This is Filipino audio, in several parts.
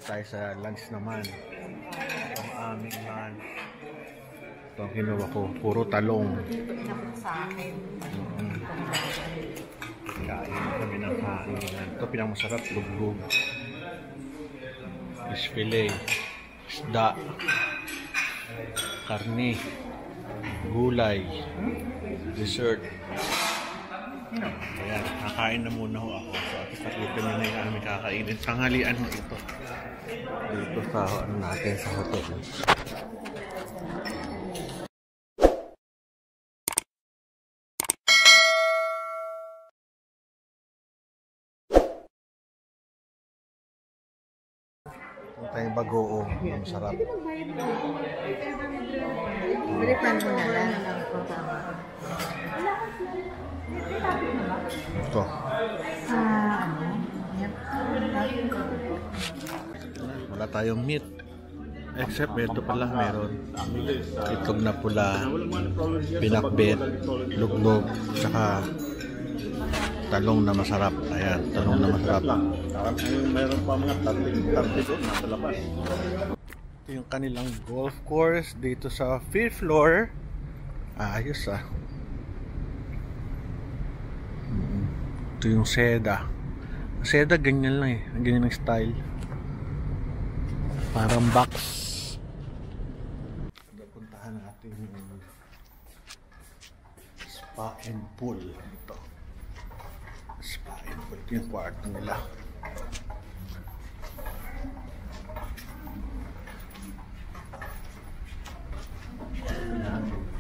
tayo sa lunch naman. Ang aming lunch. Ito ang kinuha ko. Puro talong. Kain kami ng kain. Ito pinakamasarap. Lugbog. Fish fillet. Isda. Karne. Gulay. Dessert. Ayan, kakain na muna ho ako. So, at nakita nyo na yung aming kakainin. Tanghalian mo ito. Dito sa ano natin sa hotel. Ito tayong bagoo. Masarap. Balikan mo na lang. Ito. Wala tayong meat. Except ito pala meron itlog na pula, pinakbet, luglog, saka talong na masarap. Ayan, talong na masarap. Meron pa mga tartito nasa labas. Ito yung kanilang golf course dito sa 5th floor. Ayos ah. Ito yung seda. Seda ganyan lang eh. Ganyan ang style. Parang box. Puntahan natin yung spa and pool. Ito. Spa and pool. Ito yung kwarto nila.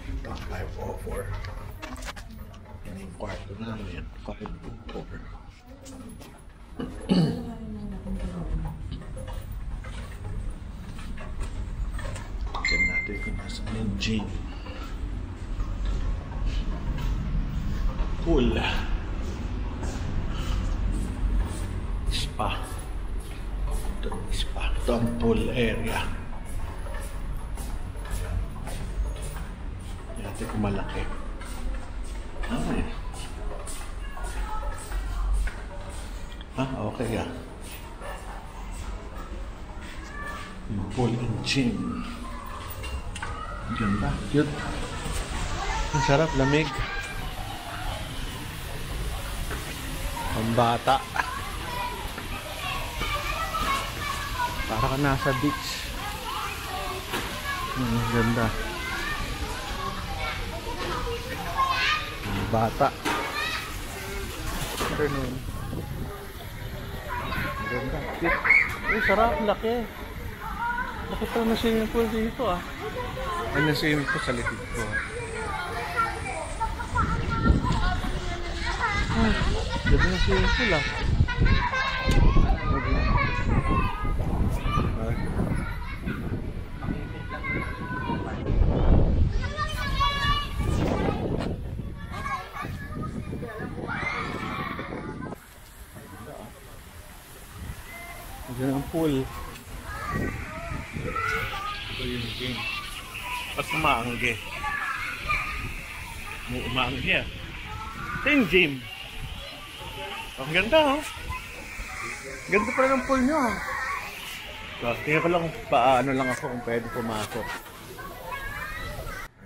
Ito 504. Yan yung kwarto namin. 504. Tignan natin kung nasaan yung gym. Pool. Spa. Ito yung spa. Ito ang pool area. Ito kung malaki. Ay. Okay ah. Yung pool and gym. Ganda. Cute. Ang sarap. Lamig. Pambata. Para ka nasa beach. Ganda. Bata. Afternoon. Ganda. Cute. Ay, sarap. Laki. Laki pa na swimming pool dito ah. Ay, na swimming pool sa likid ko. Ganda na swimming pool ah. Diyan ang pool. Ito yung gym. Mas umaangge. Umaangge ah. Ito yung gym. Ang ganda oh. Ganda pala ng pool nyo ah. So, tingnan ko lang kung paano lang ako kung pwede pumasok.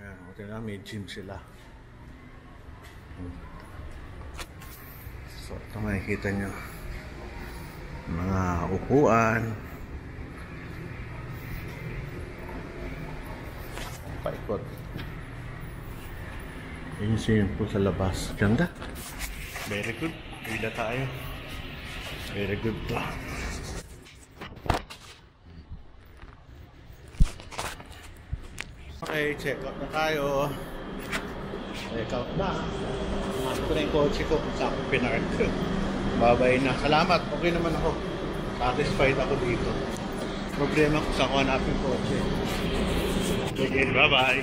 Ayan, buti na may gym sila. So, ito makikita nyo. Mga upuan. Paikot. Yun yung swimming pool sa labas. Ganda. Very good. Pila tayo. Very good to. Okay, check out na tayo. Check out na. Masok ko na yung kotse ko kung saan ko pinark. Babay na. Salamat. Okay naman ako. Satisfied ako dito. Problema ko sa ako hanapin kotse. Okay, bye-bye.